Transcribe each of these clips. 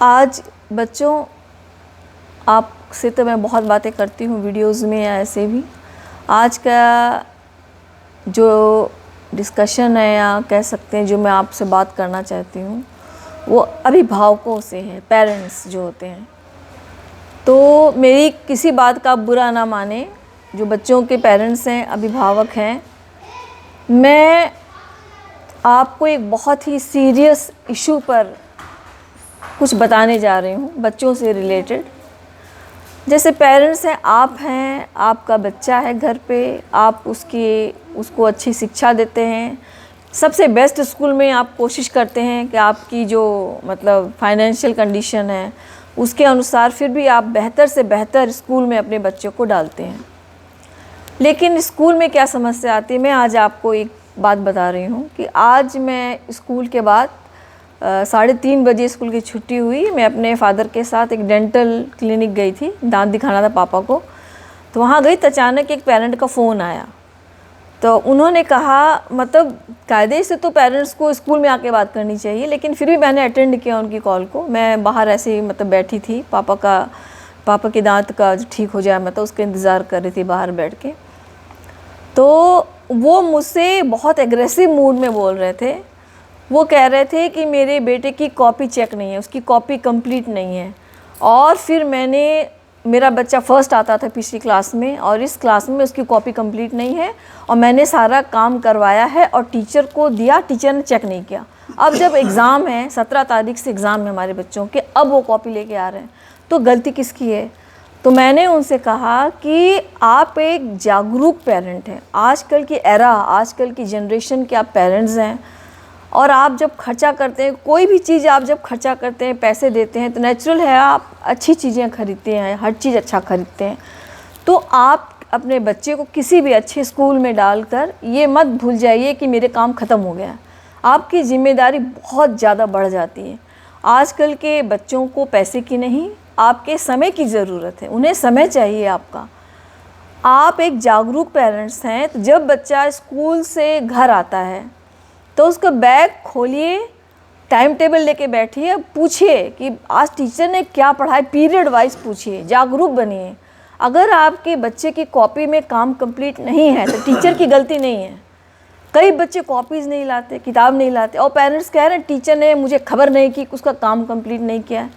आज बच्चों, आपसे तो मैं बहुत बातें करती हूँ वीडियोज़ में या ऐसे भी। आज का जो डिस्कशन है या कह सकते हैं जो मैं आपसे बात करना चाहती हूँ वो अभिभावकों से है, पेरेंट्स जो होते हैं। तो मेरी किसी बात का बुरा ना माने, जो बच्चों के पेरेंट्स हैं, अभिभावक हैं। मैं आपको एक बहुत ही सीरियस इशू पर कुछ बताने जा रही हूँ, बच्चों से रिलेटेड। जैसे पेरेंट्स हैं, आप हैं, आपका बच्चा है घर पे, आप उसको अच्छी शिक्षा देते हैं, सबसे बेस्ट स्कूल में आप कोशिश करते हैं कि आपकी जो मतलब फाइनेंशियल कंडीशन है उसके अनुसार फिर भी आप बेहतर से बेहतर स्कूल में अपने बच्चों को डालते हैं। लेकिन स्कूल में क्या समस्या आती है, मैं आज आपको एक बात बता रही हूँ कि आज मैं स्कूल के बाद 3:30 बजे स्कूल की छुट्टी हुई। मैं अपने फादर के साथ एक डेंटल क्लिनिक गई थी, दांत दिखाना था पापा को। तो वहाँ गई तो अचानक एक पेरेंट का फ़ोन आया। तो उन्होंने कहा, मतलब कायदे से तो पेरेंट्स को स्कूल में आके बात करनी चाहिए, लेकिन फिर भी मैंने अटेंड किया उनकी कॉल को। मैं बाहर ऐसे ही मतलब बैठी थी, पापा के दांत का ठीक हो जाए, मतलब उसका इंतज़ार कर रही थी बाहर बैठ के। तो वो मुझसे बहुत एग्रेसिव मूड में बोल रहे थे। वो कह रहे थे कि मेरे बेटे की कॉपी चेक नहीं है, उसकी कॉपी कंप्लीट नहीं है। और फिर मेरा बच्चा फर्स्ट आता था पिछली क्लास में, और इस क्लास में उसकी कॉपी कंप्लीट नहीं है, और मैंने सारा काम करवाया है और टीचर को दिया, टीचर ने चेक नहीं किया। अब जब एग्ज़ाम है, 17 तारीख से एग्ज़ाम है हमारे बच्चों के, अब वो कॉपी लेके आ रहे हैं, तो गलती किसकी है? तो मैंने उनसे कहा कि आप एक जागरूक पेरेंट हैं, आजकल की एरा, आजकल की जनरेशन के आप पेरेंट्स हैं। और आप जब खर्चा करते हैं, कोई भी चीज़ आप जब खर्चा करते हैं, पैसे देते हैं, तो नेचुरल है आप अच्छी चीज़ें खरीदते हैं, हर चीज़ अच्छा खरीदते हैं। तो आप अपने बच्चे को किसी भी अच्छे स्कूल में डालकर ये मत भूल जाइए कि मेरे काम ख़त्म हो गया। आपकी ज़िम्मेदारी बहुत ज़्यादा बढ़ जाती है। आजकल के बच्चों को पैसे की नहीं, आपके समय की ज़रूरत है, उन्हें समय चाहिए आपका। आप एक जागरूक पेरेंट्स हैं, तो जब बच्चा स्कूल से घर आता है तो उसका बैग खोलिए, टाइम टेबल लेके बैठिए, पूछिए कि आज टीचर ने क्या पढ़ाया, पीरियड वाइज पूछिए, जागरूक बनिए। अगर आपके बच्चे की कॉपी में काम कंप्लीट नहीं है तो टीचर की गलती नहीं है। कई बच्चे कॉपीज़ नहीं लाते, किताब नहीं लाते, और पेरेंट्स कह रहे हैं टीचर ने मुझे खबर नहीं की, उसका काम कंप्लीट नहीं किया है।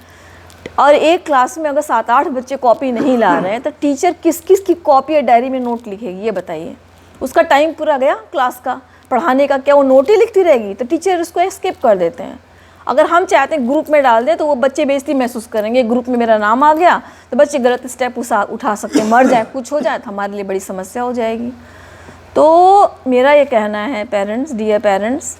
और एक क्लास में अगर 7-8 बच्चे कॉपी नहीं ला रहे हैं तो टीचर किस किस की कॉपी या डायरी में नोट लिखेगी, ये बताइए? उसका टाइम पूरा गया क्लास का पढ़ाने का, क्या वो नोट ही लिखती रहेगी? तो टीचर उसको स्किप कर देते हैं। अगर हम चाहते हैं ग्रुप में डाल दें तो वो बच्चे बेइज्जती महसूस करेंगे, ग्रुप में मेरा नाम आ गया, तो बच्चे गलत स्टेप उठा सकते हैं, मर जाए, कुछ हो जाए तो हमारे लिए बड़ी समस्या हो जाएगी। तो मेरा ये कहना है पेरेंट्स, डियर पेरेंट्स,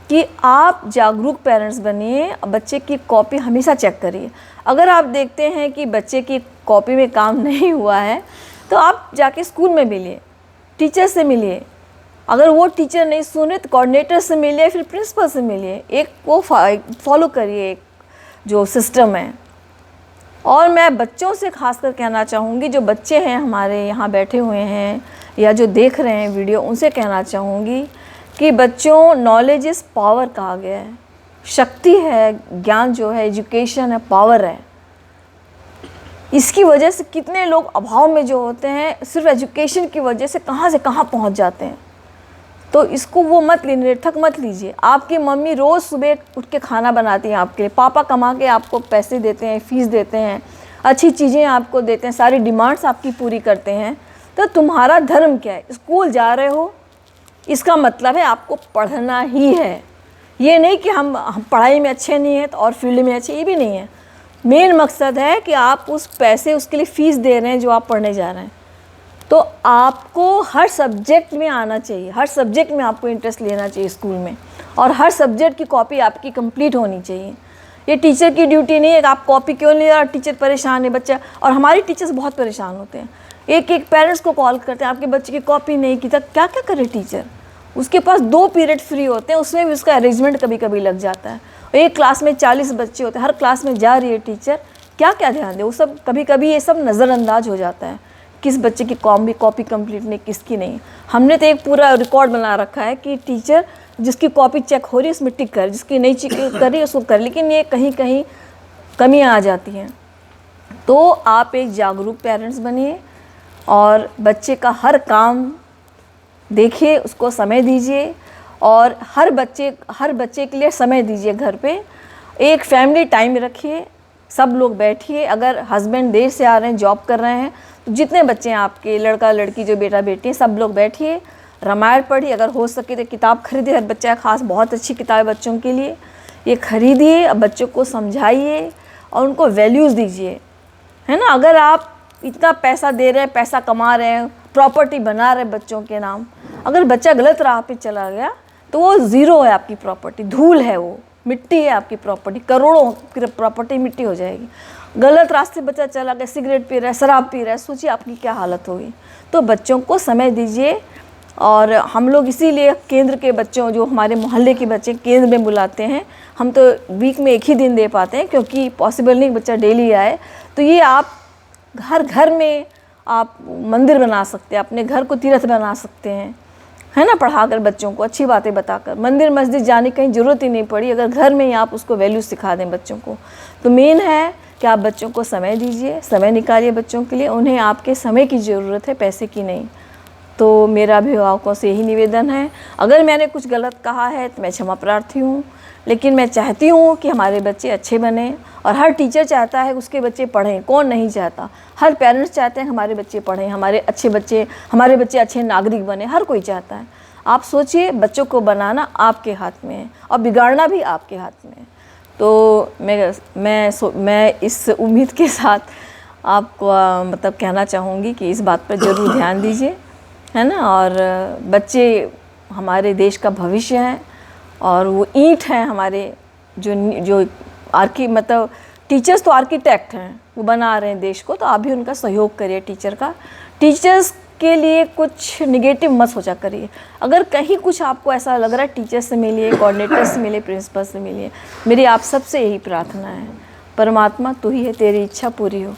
कि आप जागरूक पेरेंट्स बनिए, बच्चे की कॉपी हमेशा चेक करिए। अगर आप देखते हैं कि बच्चे की कॉपी में काम नहीं हुआ है तो आप जाके स्कूल में मिलिए, टीचर से मिलिए। अगर वो टीचर नहीं सुने तो कोऑर्डिनेटर से मिलिए, फिर प्रिंसिपल से मिलिए। एक वो फॉलो करिए, एक जो सिस्टम है। और मैं बच्चों से खासकर कहना चाहूँगी, जो बच्चे हैं हमारे यहाँ बैठे हुए हैं या जो देख रहे हैं वीडियो, उनसे कहना चाहूँगी कि बच्चों, नॉलेज इज़ पावर कहा गया है, शक्ति है, ज्ञान जो है, एजुकेशन है, पावर है। इसकी वजह से कितने लोग अभाव में जो होते हैं, सिर्फ एजुकेशन की वजह से कहाँ पहुँच जाते हैं। तो इसको वो मत लीजिए, निरर्थक मत लीजिए। आपकी मम्मी रोज़ सुबह उठ के खाना बनाती हैं आपके लिए, पापा कमा के आपको पैसे देते हैं, फीस देते हैं, अच्छी चीज़ें आपको देते हैं, सारी डिमांड्स आपकी पूरी करते हैं। तो तुम्हारा धर्म क्या है? स्कूल जा रहे हो, इसका मतलब है आपको पढ़ना ही है। ये नहीं कि हम पढ़ाई में अच्छे नहीं हैं तो और फील्ड में अच्छे, ये भी नहीं है। मेन मकसद है कि आप उस पैसे उसके लिए फ़ीस दे रहे हैं जो आप पढ़ने जा रहे हैं, तो आपको हर सब्जेक्ट में आना चाहिए, हर सब्जेक्ट में आपको इंटरेस्ट लेना चाहिए स्कूल में, और हर सब्जेक्ट की कॉपी आपकी कंप्लीट होनी चाहिए। ये टीचर की ड्यूटी नहीं है कि आप कॉपी क्यों नहीं, और टीचर परेशान है बच्चा, और हमारी टीचर्स बहुत परेशान होते हैं। एक पेरेंट्स को कॉल करते हैं, आपके बच्चे की कॉपी नहीं की, तो क्या क्या करे टीचर? उसके पास 2 पीरियड फ्री होते हैं, उसमें भी उसका अरेंजमेंट कभी कभी लग जाता है। और एक क्लास में 40 बच्चे होते हैं, हर क्लास में जा रही है टीचर, क्या क्या ध्यान दे? वो सब कभी कभी ये सब नज़रअंदाज हो जाता है, किस बच्चे की कॉपी कंप्लीट नहीं, किसकी नहीं। हमने तो एक पूरा रिकॉर्ड बना रखा है कि टीचर जिसकी कॉपी चेक हो रही है उसमें टिक कर, जिसकी नहीं चेक कर रही है उसको कर। लेकिन ये कहीं कहीं कमियां आ जाती हैं। तो आप एक जागरूक पेरेंट्स बनिए और बच्चे का हर काम देखिए, उसको समय दीजिए और हर बच्चे के लिए समय दीजिए। घर पे एक फैमिली टाइम रखिए, सब लोग बैठिए। अगर हस्बैंड देर से आ रहे हैं, जॉब कर रहे हैं, तो जितने बच्चे हैं आपके, लड़का लड़की जो बेटा बेटी हैं, सब लोग बैठिए, रामायण पढ़िए। अगर हो सके तो किताब खरीदिए, हर बच्चा खास बहुत अच्छी किताब है बच्चों के लिए, ये खरीदिए। अब बच्चों को समझाइए और उनको वैल्यूज़ दीजिए, है ना। अगर आप इतना पैसा दे रहे हैं, पैसा कमा रहे हैं, प्रॉपर्टी बना रहे हैं बच्चों के नाम, अगर बच्चा गलत राह पे चला गया तो वो ज़ीरो है आपकी प्रॉपर्टी, धूल है, वो मिट्टी है आपकी प्रॉपर्टी, करोड़ों की प्रॉपर्टी मिट्टी हो जाएगी। गलत रास्ते बच्चा चला गया, सिगरेट पी रहा है, शराब पी रहा है, सोचिए आपकी क्या हालत होगी। तो बच्चों को समय दीजिए। और हम लोग इसीलिए केंद्र के बच्चों, जो हमारे मोहल्ले के बच्चे केंद्र में बुलाते हैं, हम तो वीक में एक ही दिन दे पाते हैं क्योंकि पॉसिबल नहीं बच्चा डेली आए। तो ये आप हर घर में आप मंदिर बना सकते हैं, अपने घर को तीर्थ बना सकते हैं, है ना। पढ़ाकर बच्चों को अच्छी बातें बताकर, मंदिर मस्जिद जाने की कहीं ज़रूरत ही नहीं पड़ी, अगर घर में ही आप उसको वैल्यू सिखा दें बच्चों को। तो मेन है कि आप बच्चों को समय दीजिए, समय निकालिए बच्चों के लिए। उन्हें आपके समय की ज़रूरत है, पैसे की नहीं। तो मेरा अभिभावकों से यही निवेदन है। अगर मैंने कुछ गलत कहा है तो मैं क्षमा प्रार्थी हूँ, लेकिन मैं चाहती हूँ कि हमारे बच्चे अच्छे बने। और हर टीचर चाहता है उसके बच्चे पढ़ें, कौन नहीं चाहता। हर पेरेंट्स चाहते हैं हमारे बच्चे पढ़ें, हमारे बच्चे अच्छे नागरिक बने, हर कोई चाहता है। आप सोचिए, बच्चों को बनाना आपके हाथ में है और बिगाड़ना भी आपके हाथ में है। तो मैं इस उम्मीद के साथ आपको मतलब कहना चाहूँगी कि इस बात पर ज़रूर ध्यान दीजिए, है ना। और बच्चे हमारे देश का भविष्य हैं और वो ईंट हैं हमारे, जो मतलब टीचर्स तो आर्किटेक्ट हैं, वो बना रहे हैं देश को। तो आप भी उनका सहयोग करिए टीचर का। टीचर्स के लिए कुछ निगेटिव मत सोचा करिए। अगर कहीं कुछ आपको ऐसा लग रहा है, टीचर से मिलिए, कोऑर्डिनेटर से मिलिए, प्रिंसिपल से मिलिए। मेरी आप सबसे यही प्रार्थना है, परमात्मा तू ही है, तेरी इच्छा पूरी हो।